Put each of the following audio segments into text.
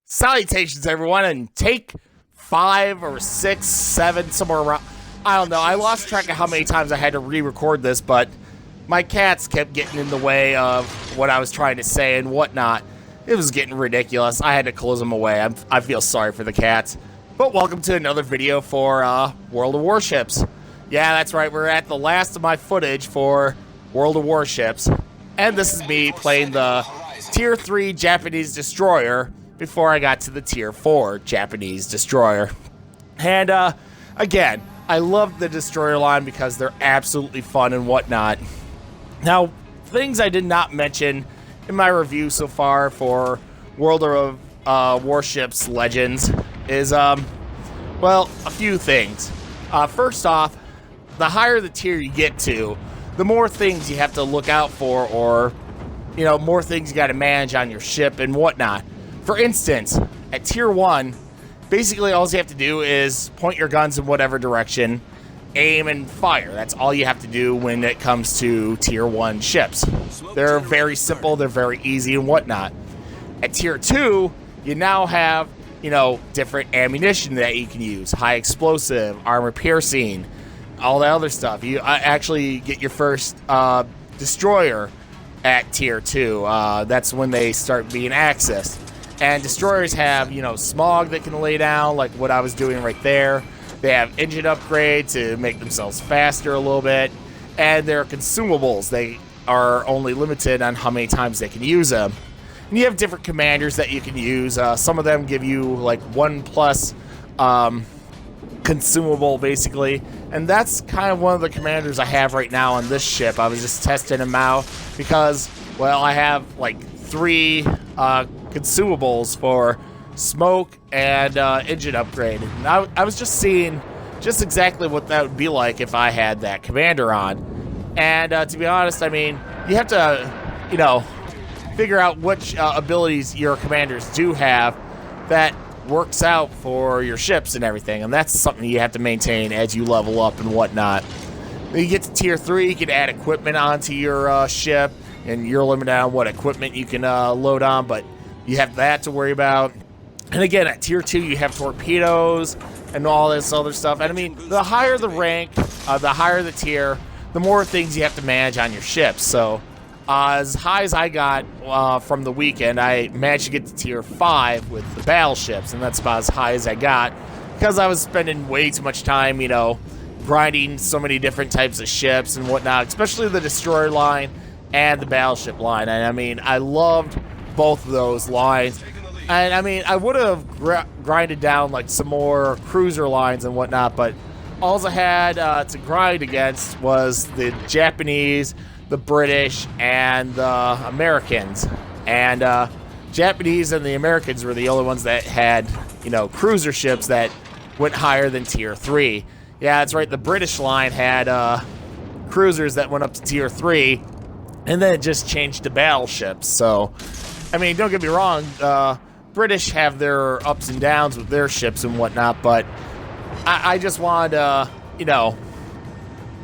Salutations, everyone, and take 5 or 6, 7, somewhere around. I don't know. I lost track of how many times I had to re-record this, but my cats kept getting in the way of what I was trying to say and whatnot. It was getting ridiculous. I had to close them away. I feel sorry for the cats. But welcome to another video for World of Warships. Yeah, that's right. We're at the last of my footage for World of Warships. And this is me playing the Tier 3 Japanese destroyer before I got to the Tier 4 Japanese destroyer. And again, I love the destroyer line because they're absolutely fun and whatnot. Now, things I did not mention in my review so far for World of Warships Legends is, well, a few things. First off, the higher the tier you get to, the more things you have to look out for, or, you know, more things you got to manage on your ship and whatnot. For instance, at Tier 1, basically all you have to do is point your guns in whatever direction, aim, and fire. That's all you have to do when it comes to Tier 1 ships. They're very simple, they're very easy and whatnot. At Tier 2, you now have, you know, different ammunition that you can use. High explosive, armor piercing, all that other stuff. You actually get your first destroyer at Tier 2. That's when they start being accessed. And destroyers have, you know, smog that can lay down, like what I was doing right there. They have engine upgrade to make themselves faster a little bit. And they're consumables. They are only limited on how many times they can use them. And you have different commanders that you can use. Some of them give you like 1+ consumable, basically. And that's kind of one of the commanders I have right now on this ship. I was just testing them out because, well, I have like 3 consumables for smoke and engine upgrade. And I was just seeing just exactly what that would be like if I had that commander on. And to be honest, I mean, you have to, you know, figure out which abilities your commanders do have that works out for your ships and everything. And that's something you have to maintain as you level up and whatnot. When you get to Tier 3, you can add equipment onto your ship, and you're limited on what equipment you can load on, but you have that to worry about. And again, at Tier 2, you have torpedoes and all this other stuff. And I mean, the higher the rank, the higher the tier, the more things you have to manage on your ship. So as high as I got from the weekend, I managed to get to Tier 5 with the battleships, and that's about as high as I got because I was spending way too much time, you know, grinding so many different types of ships and whatnot, especially the destroyer line and the battleship line. And I mean, I loved both of those lines. And I mean, I would have grinded down like some more cruiser lines and whatnot, but all I had to grind against was the Japanese, the British, and the Americans. And Japanese and the Americans were the only ones that had, you know, cruiser ships that went higher than Tier 3. Yeah, that's right, the British line had cruisers that went up to Tier 3, and then it just changed to battleships. So, I mean, don't get me wrong, British have their ups and downs with their ships and whatnot, but I just wanted to, you know,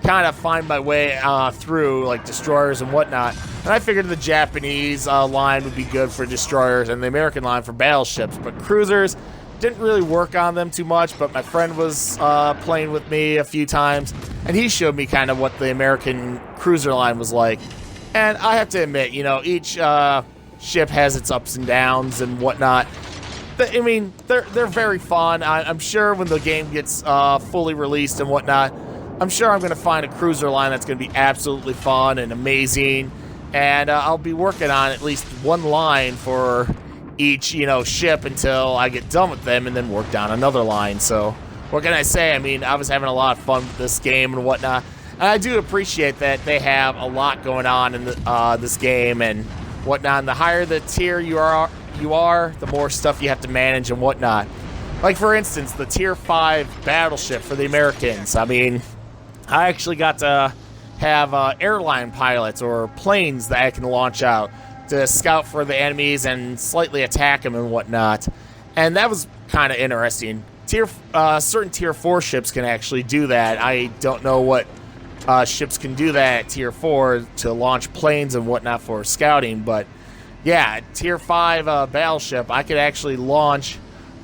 kind of find my way through, like, destroyers and whatnot. And I figured the Japanese line would be good for destroyers and the American line for battleships, but cruisers didn't really work on them too much. But my friend was playing with me a few times, and he showed me kind of what the American cruiser line was like. And I have to admit, you know, each ship has its ups and downs and whatnot. I mean, they're very fun. I'm sure when the game gets fully released and whatnot, I'm sure I'm going to find a cruiser line that's going to be absolutely fun and amazing. And I'll be working on at least one line for each, you know, ship until I get done with them, and then work down another line. So what can I say? I mean, I was having a lot of fun with this game and whatnot. And I do appreciate that they have a lot going on in this game and whatnot. And the higher the tier you are, the more stuff you have to manage and whatnot. Like, for instance, the Tier 5 battleship for the Americans. I mean, I actually got to have airline pilots or planes that I can launch out to scout for the enemies and slightly attack them and whatnot. And that was kind of interesting. Certain Tier 4 ships can actually do that. I don't know what ships can do that at Tier 4 to launch planes and whatnot for scouting, but yeah, tier 5 battleship, I could actually launch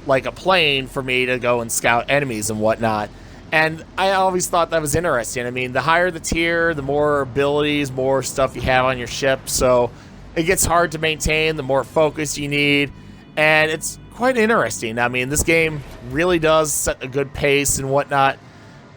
like a plane for me to go and scout enemies and whatnot. And I always thought that was interesting. I mean, the higher the tier, the more abilities, more stuff you have on your ship. So it gets hard to maintain, the more focus you need. And it's quite interesting. I mean, this game really does set a good pace and whatnot.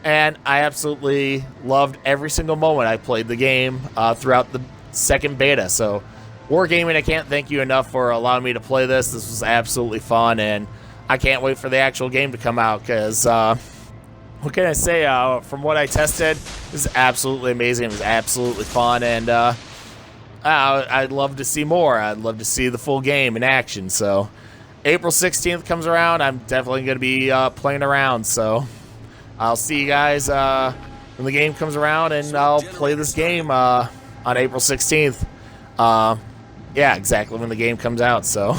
And I absolutely loved every single moment I played the game throughout the second beta. So Wargaming, I can't thank you enough for allowing me to play this. This was absolutely fun, and I can't wait for the actual game to come out because, what can I say? From what I tested, it was absolutely amazing. It was absolutely fun, and I'd love to see more. I'd love to see the full game in action. So April 16th comes around. I'm definitely going to be playing around, so I'll see you guys when the game comes around, and I'll play this game on April 16th. Yeah, exactly when the game comes out, so.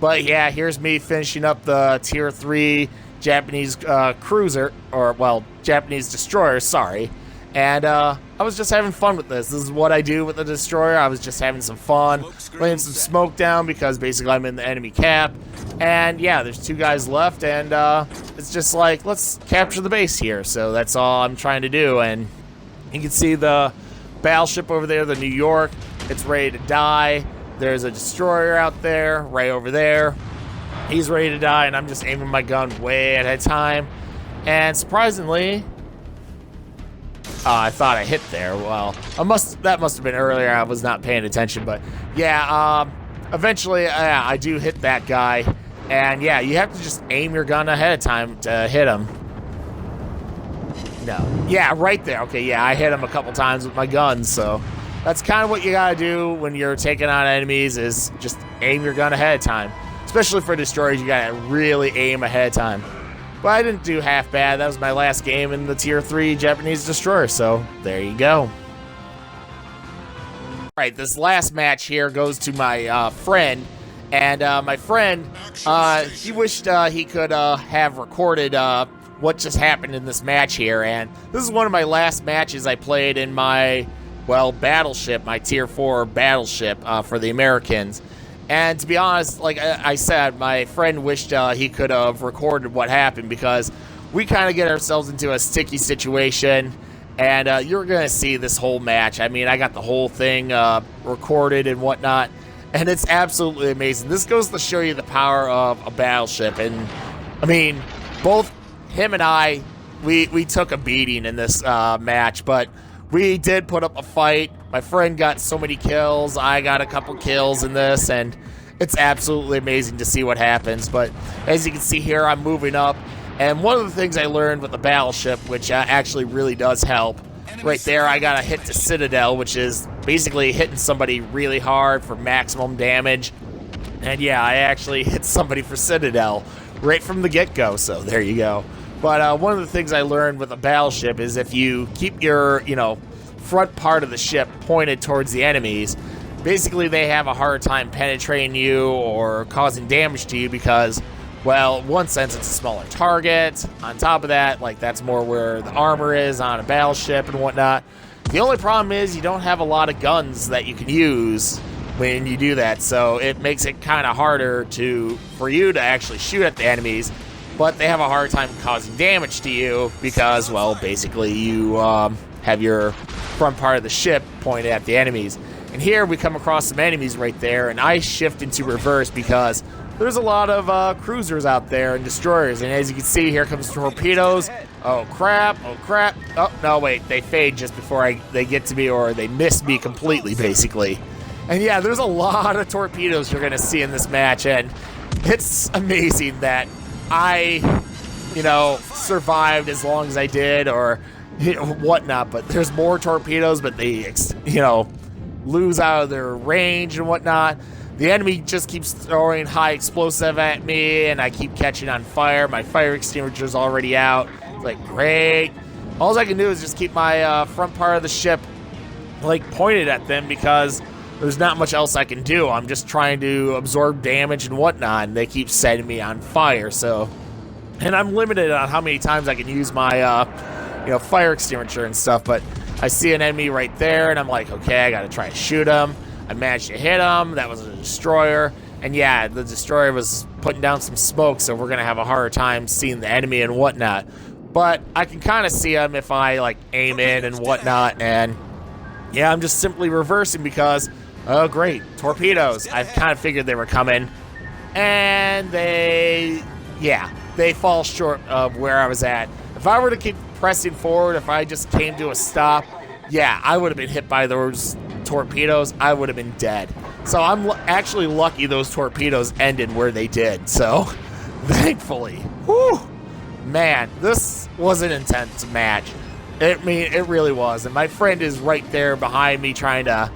But yeah, here's me finishing up the tier 3 Japanese cruiser, or, well, Japanese destroyer, sorry. And I was just having fun with this. This is what I do with the destroyer. I was just having some fun, laying some smoke down because basically I'm in the enemy cap. And yeah, there's 2 guys left, and it's just like, let's capture the base here. So that's all I'm trying to do. And you can see the battleship over there, the New York. It's ready to die. There's a destroyer out there, right over there. He's ready to die, and I'm just aiming my gun way ahead of time. And surprisingly, I thought I hit there. Well, that must have been earlier. I was not paying attention, but yeah. Eventually, I do hit that guy, and yeah, you have to just aim your gun ahead of time to hit him. No, yeah, right there. Okay, yeah, I hit him a couple times with my gun, so that's kind of what you gotta do when you're taking on enemies, is just aim your gun ahead of time. Especially for destroyers, you gotta really aim ahead of time. But I didn't do half bad. That was my last game in the tier 3 Japanese destroyer, so there you go. Alright, this last match here goes to my friend. And my friend, he wished he could have recorded what just happened in this match here. And this is one of my last matches I played in my, well, battleship, my tier 4 battleship for the Americans. And to be honest, like I said, my friend wished he could have recorded what happened, because we kind of get ourselves into a sticky situation, and you're going to see this whole match. I mean, I got the whole thing recorded and whatnot, and it's absolutely amazing. This goes to show you the power of a battleship, and I mean, both him and I, we took a beating in this match, but we did put up a fight. My friend got so many kills. I got a couple kills in this, and it's absolutely amazing to see what happens. But as you can see here, I'm moving up. And one of the things I learned with the battleship, which actually really does help, right there, I got to hit the Citadel, which is basically hitting somebody really hard for maximum damage. And yeah, I actually hit somebody for Citadel right from the get-go, so there you go. But one of the things I learned with a battleship is if you keep your, front part of the ship pointed towards the enemies, basically they have a hard time penetrating you or causing damage to you because, well, in one sense it's a smaller target. On top of that, like, that's more where the armor is on a battleship and whatnot. The only problem is you don't have a lot of guns that you can use when you do that, so it makes it kind of harder for you to actually shoot at the enemies. But they have a hard time causing damage to you because, well, basically you have your front part of the ship pointed at the enemies. And here we come across some enemies right there, and I shift into reverse because there's a lot of cruisers out there and destroyers. And as you can see, here comes torpedoes. Oh, crap. Oh, crap. Oh, no, wait. They fade just before they get to me, or they miss me completely, basically. And yeah, there's a lot of torpedoes you're going to see in this match, and it's amazing that I, survived as long as I did, or whatnot. But there's more torpedoes, but they, lose out of their range and whatnot. The enemy just keeps throwing high explosive at me, and I keep catching on fire. My fire extinguisher's already out. It's like, great. All I can do is just keep my front part of the ship, pointed at them, because there's not much else I can do. I'm just trying to absorb damage and whatnot, and they keep setting me on fire. So, and I'm limited on how many times I can use my, fire extinguisher and stuff. But I see an enemy right there, and I'm like, okay, I gotta try to shoot him. I managed to hit him. That was a destroyer. And yeah, the destroyer was putting down some smoke, so we're going to have a harder time seeing the enemy and whatnot. But I can kind of see him if I, like, aim in and whatnot. And yeah, I'm just simply reversing because, oh, great, torpedoes. I kind of figured they were coming. And they fall short of where I was at. If I were to keep pressing forward, if I just came to a stop, yeah, I would have been hit by those torpedoes. I would have been dead. So I'm actually lucky those torpedoes ended where they did. So, thankfully. Whew. Man, this was an intense match. It really was. And my friend is right there behind me trying to,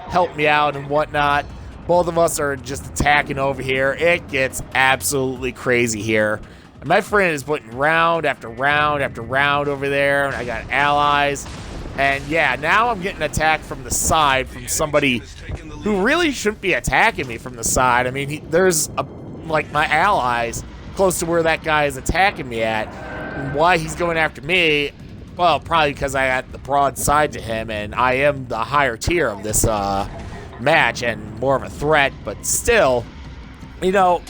help me out and whatnot. Both of us are just attacking over here. It gets absolutely crazy here. And my friend is putting round after round after round over there. And I got allies. And yeah, now I'm getting attacked from the side from somebody who really shouldn't be attacking me from the side. I mean, there's my allies close to where that guy is attacking me at. And why he's going after me? Well, probably because I got the broad side to him, and I am the higher tier of this match and more of a threat. But still,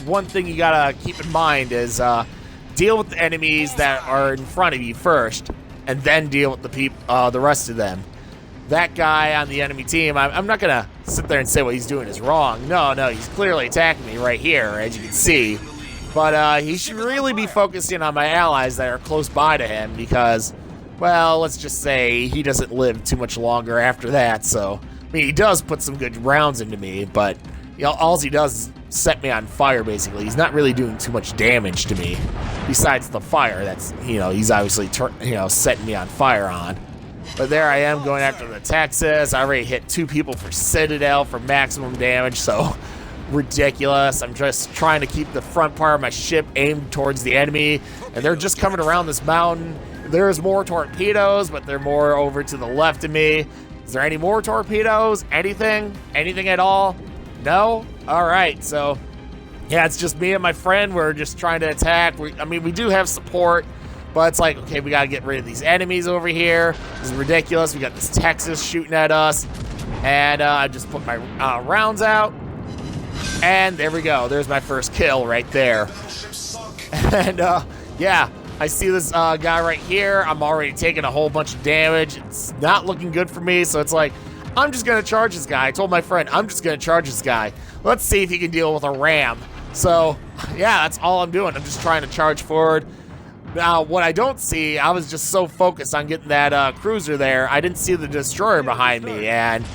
one thing you gotta keep in mind is deal with the enemies that are in front of you first, and then deal with the rest of them. That guy on the enemy team, I'm not gonna sit there and say what he's doing is wrong. No, he's clearly attacking me right here, as you can see. But he should really be focusing on my allies that are close by to him because, well, let's just say he doesn't live too much longer after that. So, I mean, he does put some good rounds into me, but all he does is set me on fire, basically. He's not really doing too much damage to me besides the fire that's, he's obviously, setting me on fire on. But there I am going after the Texas. I already hit 2 people for Citadel for maximum damage, so ridiculous. I'm just trying to keep the front part of my ship aimed towards the enemy, and they're just coming around this mountain. There's more torpedoes, but they're more over to the left of me. Is there any more torpedoes? Anything? Anything at all? No? All right, so yeah, it's just me and my friend. We're just trying to attack. We do have support, but it's like, okay, we got to get rid of these enemies over here. This is ridiculous. We got this Texas shooting at us, and I just put my rounds out, and there we go. There's my first kill right there. And yeah, I see this guy right here. I'm already taking a whole bunch of damage. It's not looking good for me, so it's like, I'm just going to charge this guy. I told my friend, I'm just going to charge this guy. Let's see if he can deal with a ram. So, yeah, that's all I'm doing. I'm just trying to charge forward. Now, what I don't see, I was just so focused on getting that cruiser there, I didn't see the destroyer behind me, and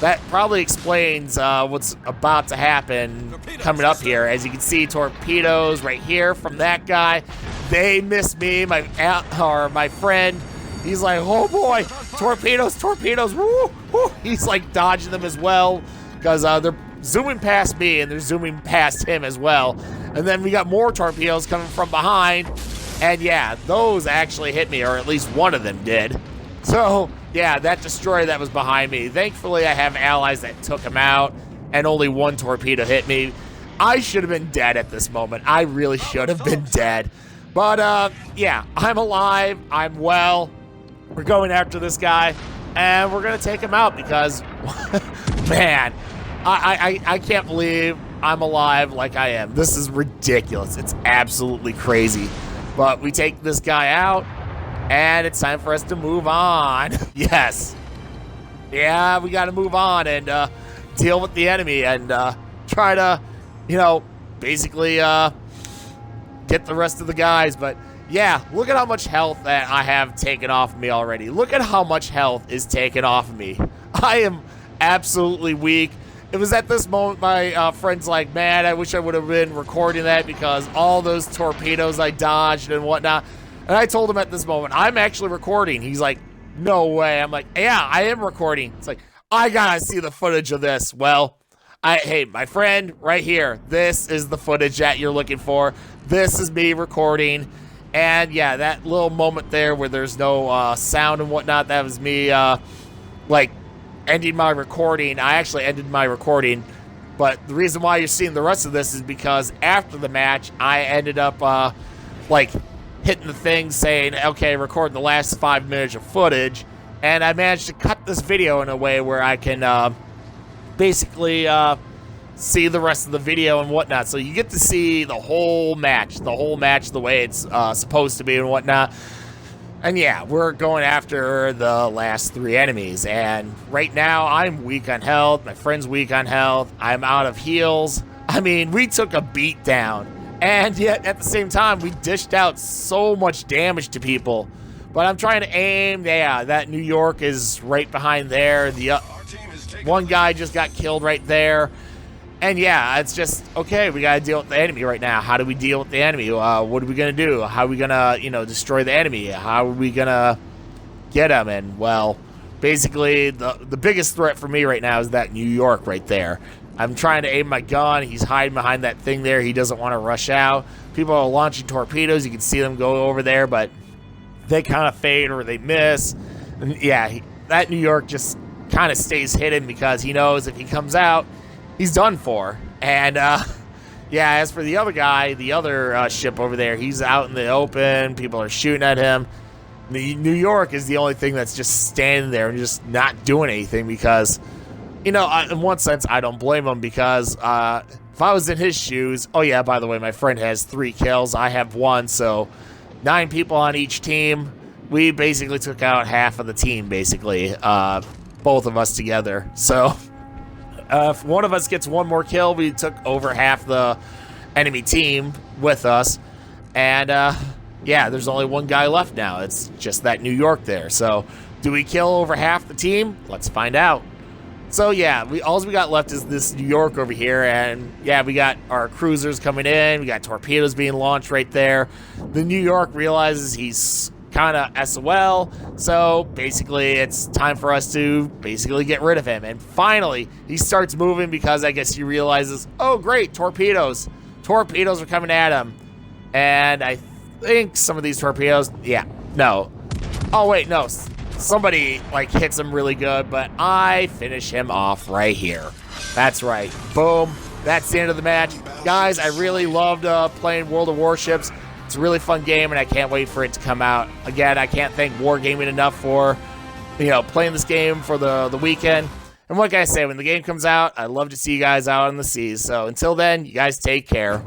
that probably explains what's about to happen coming up here. As you can see, torpedoes right here from that guy. They missed me. My friend, he's like, oh boy, torpedoes, woo, woo. He's like dodging them as well because they're zooming past me and they're zooming past him as well. And then we got more torpedoes coming from behind. And yeah, those actually hit me, or at least one of them did. So yeah, that destroyer that was behind me, thankfully I have allies that took him out and only one torpedo hit me. I should have been dead at this moment. I really should have been dead. But yeah, I'm alive, I'm well. We're going after this guy, and we're going to take him out because, man, I can't believe I'm alive like I am. This is ridiculous. It's absolutely crazy. But we take this guy out, and it's time for us to move on. Yes. Yeah, we got to move on and deal with the enemy and try to, basically get the rest of the guys. But yeah, look at how much health that I have taken off of me already. Look at how much health is taken off of me. I am absolutely weak. It was at this moment my friend's like, man, I wish I would have been recording that because all those torpedoes I dodged and whatnot. And I told him at this moment, I'm actually recording. He's like, no way. I'm like, yeah, I am recording. It's like, I gotta see the footage of this. Well, hey, my friend, right here, this is the footage that you're looking for. This is me recording. And yeah, that little moment there where there's no sound and whatnot, that was me, ending my recording. I actually ended my recording, but the reason why you're seeing the rest of this is because after the match, I ended up, hitting the thing saying, okay, record the last 5 minutes of footage, and I managed to cut this video in a way where I can, basically see the rest of the video and whatnot. So you get to see the whole match the way it's supposed to be and whatnot. And yeah, we're going after the last 3 enemies. And right now, I'm weak on health. My friend's weak on health. I'm out of heals. I mean, we took a beat down. And yet, at the same time, we dished out so much damage to people. But I'm trying to aim. Yeah, that New York is right behind there. The one guy just got killed right there. And yeah, it's just, okay, we got to deal with the enemy right now. How do we deal with the enemy? What are we going to do? How are we going to, destroy the enemy? How are we going to get him? And, well, basically, the biggest threat for me right now is that New York right there. I'm trying to aim my gun. He's hiding behind that thing there. He doesn't want to rush out. People are launching torpedoes. You can see them go over there, but they kind of fade or they miss. And yeah, that New York just kind of stays hidden because he knows if he comes out, he's done for. And, yeah, as for the other guy, the other ship over there, he's out in the open. People are shooting at him. The New York is the only thing that's just standing there and just not doing anything because, in one sense, I don't blame him because if I was in his shoes, oh, yeah, by the way, my friend has 3 kills. I have 1, so 9 people on each team. We basically took out half of the team, basically, both of us together. So if one of us gets 1 more kill, we took over half the enemy team with us. And, yeah, there's only 1 guy left now. It's just that New York there. So do we kill over half the team? Let's find out. So, yeah, all we got left is this New York over here. And, yeah, we got our cruisers coming in. We got torpedoes being launched right there. The New York realizes he's kind of SOL, so basically it's time for us to basically get rid of him. And finally, he starts moving because I guess he realizes, oh great, torpedoes are coming at him. And I think some of these torpedoes, oh wait, no, somebody like hits him really good, but I finish him off right here. That's right, boom, that's the end of the match. Guys, I really loved playing World of Warships. It's a really fun game, and I can't wait for it to come out. Again, I can't thank Wargaming enough for, playing this game for the weekend. And what can I say? When the game comes out, I'd love to see you guys out on the seas. So until then, you guys take care.